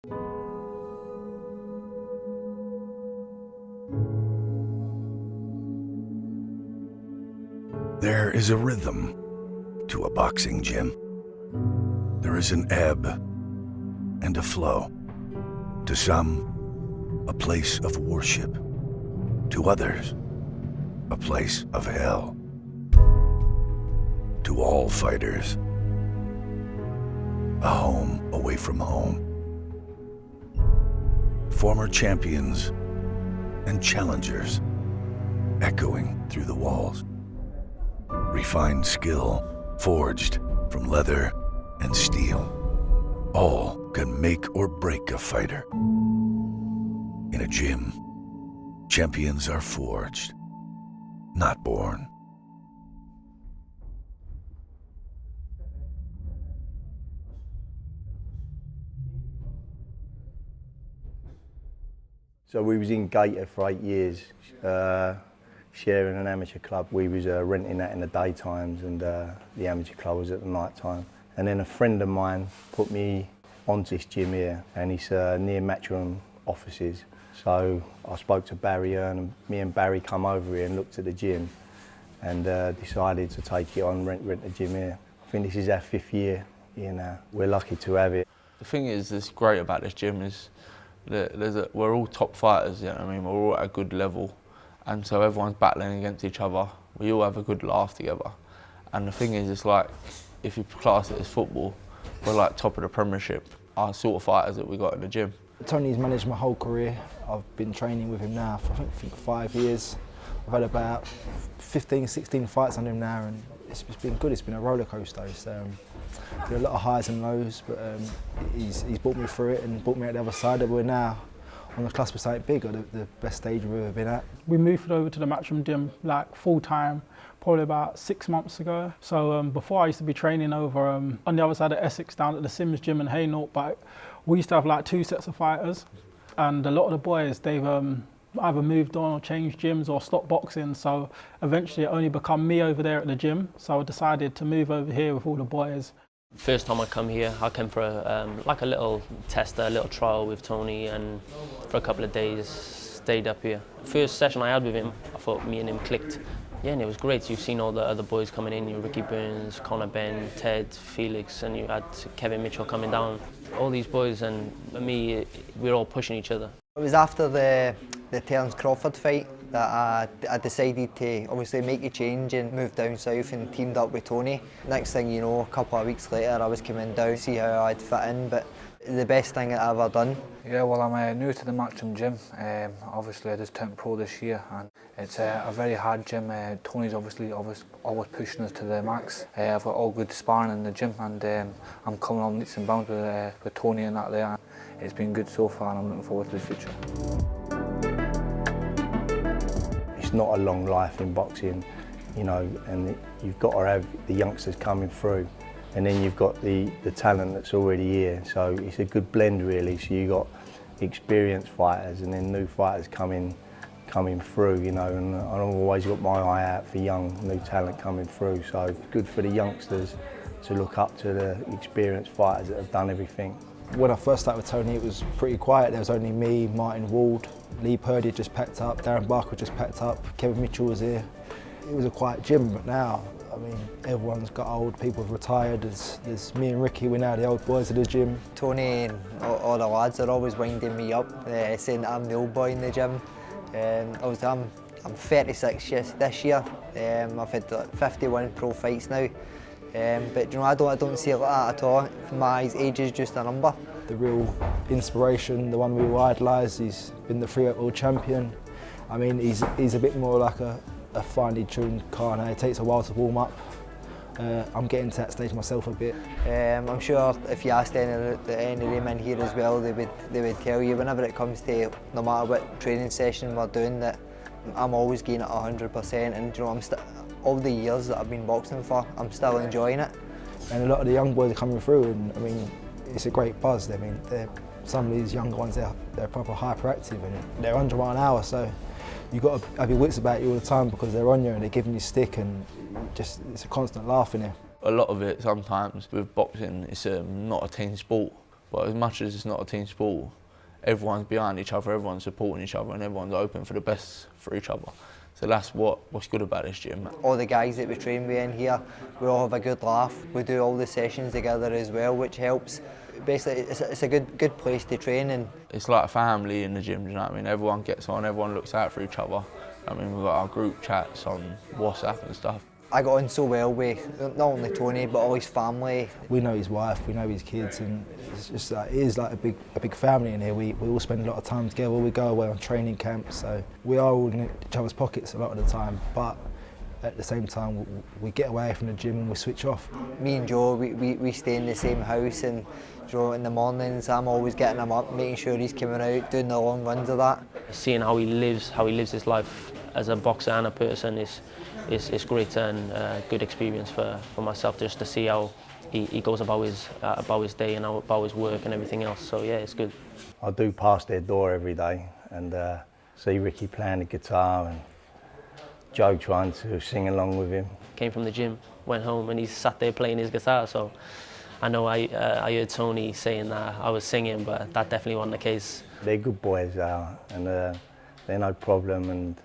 There is a rhythm to a boxing gym. There is an ebb and a flow. To some, a place of worship. To others, a place of hell. To all fighters, a home away from home. Former champions and challengers echoing through the walls. Refined skill forged from leather and steel. All can make or break a fighter. In a gym, champions are forged, not born. So we was in Gator for 8 years, sharing an amateur club. We was renting that in the daytimes, and the amateur club was at the night time. And then a friend of mine put me onto this gym here, and it's near Matchroom offices. So I spoke to Barry and me and Barry come over here and looked at the gym and decided to take it on, rent the gym here. I think this is our 5th year here now. We're lucky to have it. The thing is, that's great about this gym is that we're all top fighters, you know what I mean? We're all at a good level, and so everyone's battling against each other. We all have a good laugh together. And the thing is, it's like, if you class it as football, we're like top of the Premiership, our sort of fighters that we got in the gym. Tony's managed my whole career. I've been training with him now for I think 5 years. I've had about 15, 16 fights under him now, and it's been good. It's been a roller coaster. It's been a lot of highs and lows, but he's brought me through it and brought me out the other side. We're now on the cusp of something big, or the best stage we've ever been at. We moved over to the Matchroom gym like full time, probably about 6 months ago. So before I used to be training over on the other side of Essex down at the Sims gym in Hainault, but we used to have like 2 sets of fighters, and a lot of the boys, they've either moved on or changed gyms or stopped boxing, so eventually it only become me over there at the gym, so I decided to move over here with all the boys. First time I come here, I came for like a little test, a little trial with Tony, and for a couple of days stayed up here. First session I had with him, I thought me and him clicked. Yeah, and it was great. You've seen all the other boys coming in, Ricky Burns, Conor Ben, Ted, Felix, and you had Kevin Mitchell coming down. All these boys and me, we're all pushing each other. It was after the Taylor-Rutterford fight that I decided to obviously make a change and move down south and teamed up with Tony. Next thing you know, a couple of weeks later I was coming down to see how I'd fit in, but the best thing I've ever done. Yeah, well, I'm new to the Matchroom gym. Obviously I just turned pro this year, and it's a very hard gym. Tony's obviously always pushing us to the max. I've got all good sparring in the gym, and I'm coming on leaps and bounds with Tony and that there. It's been good so far, and I'm looking forward to the future. It's not a long life in boxing, you know, and you've got to have the youngsters coming through, and then you've got the talent that's already here. So it's a good blend really. So you've got experienced fighters and then new fighters coming through, you know, and I've always got my eye out for young, new talent coming through. So it's good for the youngsters to look up to the experienced fighters that have done everything. When I first started with Tony, it was pretty quiet. There was only me, Martin Ward, Lee Purdy just packed up, Darren Barker just packed up, Kevin Mitchell was here. It was a quiet gym, but now, I mean, everyone's got old, people have retired. There's me and Ricky, we're now the old boys of the gym. Tony and all the lads are always winding me up, saying that I'm the old boy in the gym. Obviously I'm 36 this year. I've had like 51 pro fights now. But you know, I don't see it like that at all. For my eyes, age is just a number. The real inspiration, the one we all idolise, he's been the 3-weight world champion. I mean, he's a bit more like a finely tuned car now. It takes a while to warm up. I'm getting to that stage myself a bit. I'm sure if you asked any of them in here as well, they would tell you whenever it comes to no matter what training session we're doing, that I'm always giving it 100%, and you know, all the years that I've been boxing for, I'm still enjoying it. And a lot of the young boys are coming through, and I mean, it's a great buzz. I mean, some of these younger ones, they're proper hyperactive, and they're 100 miles an hour, so you've got to have your wits about you all the time because they're on you and they're giving you stick, and it's a constant laugh in here. A lot of it sometimes with boxing, it's not a team sport. But as much as it's not a team sport, everyone's behind each other, everyone's supporting each other, and everyone's open for the best for each other. So that's what's good about this gym. All the guys that we train with in here, we all have a good laugh. We do all the sessions together as well, which helps. Basically, it's a good place to train. And it's like a family in the gym, do you know what I mean? Everyone gets on, everyone looks out for each other. I mean, we've got our group chats on WhatsApp and stuff. I got on so well with not only Tony, but all his family. We know his wife, we know his kids, and it's just like, it is like a big family in here. We all spend a lot of time together. We go away on training camps, so we are all in each other's pockets a lot of the time. But at the same time, we get away from the gym and we switch off. Me and Joe, we stay in the same house, and Joe in the mornings, I'm always getting him up, making sure he's coming out, doing the long runs of that. Seeing how he lives his life as a boxer and a person is great, and a good experience for myself, just to see how he goes about his day and about his work and everything else. So yeah, it's good. I do pass their door every day and see Ricky playing the guitar and Joe trying to sing along with him. Came from the gym, went home, and he sat there playing his guitar. So I know I heard Tony saying that I was singing, but that definitely wasn't the case. They're good boys, and they're no problem. And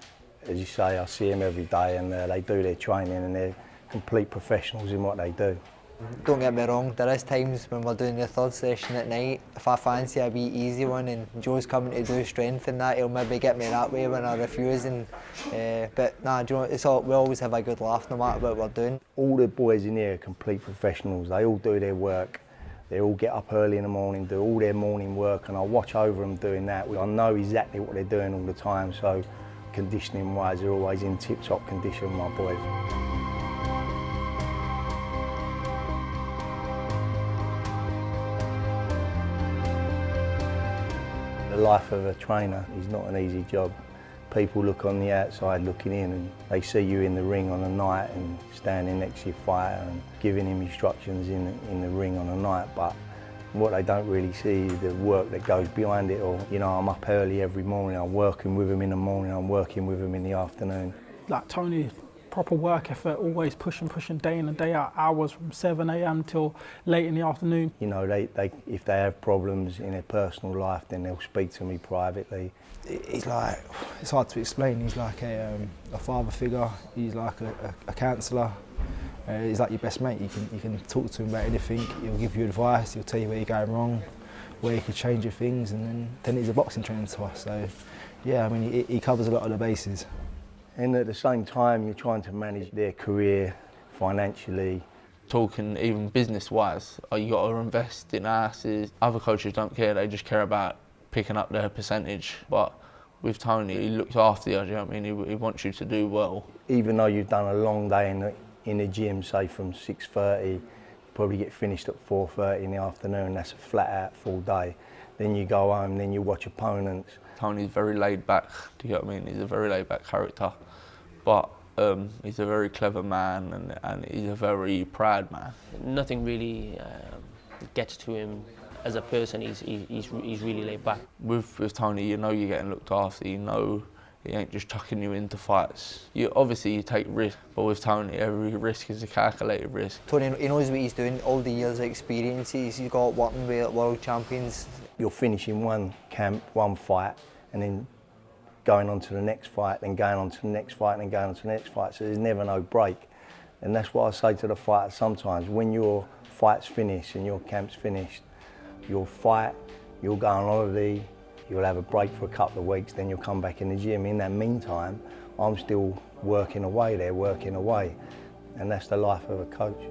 as you say, I see them every day, and they do their training, and they're complete professionals in what they do. Don't get me wrong, there is times when we're doing the third session at night, if I fancy a wee easy one and Joe's coming to do strength and that, he'll maybe get me that way when I refuse. But nah, Joe, we always have a good laugh no matter what we're doing. All the boys in here are complete professionals. They all do their work. They all get up early in the morning, do all their morning work, and I watch over them doing that. I know exactly what they're doing all the time, so conditioning wise, they're always in tip-top condition, my boys. The life of a trainer is not an easy job. People look on the outside looking in, and they see you in the ring on a night and standing next to your fighter and giving him instructions in the ring on a night, but what they don't really see is the work that goes behind it all. You know, I'm up early every morning, I'm working with him in the morning, I'm working with him in the afternoon. Like Tony, proper work effort, always pushing day in and day out, hours from 7 a.m. till late in the afternoon. You know, if they have problems in their personal life, then they'll speak to me privately. He's like, it's hard to explain, he's like a father figure, he's like a counsellor. He's like your best mate. You can talk to him about anything. He'll give you advice. He'll tell you where you're going wrong, where you could change your things, and then he's a boxing trainer to us. So, yeah, I mean, he covers a lot of the bases. And at the same time, you're trying to manage their career financially. Talking even business-wise, you got to invest in asses. Other coaches don't care; they just care about picking up their percentage. But with Tony, he looks after you. Do you know what I mean? He wants you to do well. Even though you've done a long day in the gym, say from 6:30, you probably get finished at 4:30 in the afternoon. That's a flat out full day. Then you go home, then you watch opponents. Tony's very laid back, do you get what I mean? He's a very laid back character, but he's a very clever man, and he's a very proud man. Nothing really gets to him as a person. He's really laid back. With Tony, you know you're getting looked after. You know he ain't just chucking you into fights. Obviously you take risks, but with Tony, every risk is a calculated risk. Tony, he knows what he's doing. All the years of experiences he's got working with world champions. You're finishing one camp, one fight, and then going on to the next fight, then going on to the next fight, and then going on to the next fight. So there's never no break. And that's what I say to the fighters sometimes. When your fight's finished and your camp's finished, you'll fight, you'll go on holiday, you'll have a break for a couple of weeks, then you'll come back in the gym. In that meantime, I'm still working away there, working away. And that's the life of a coach.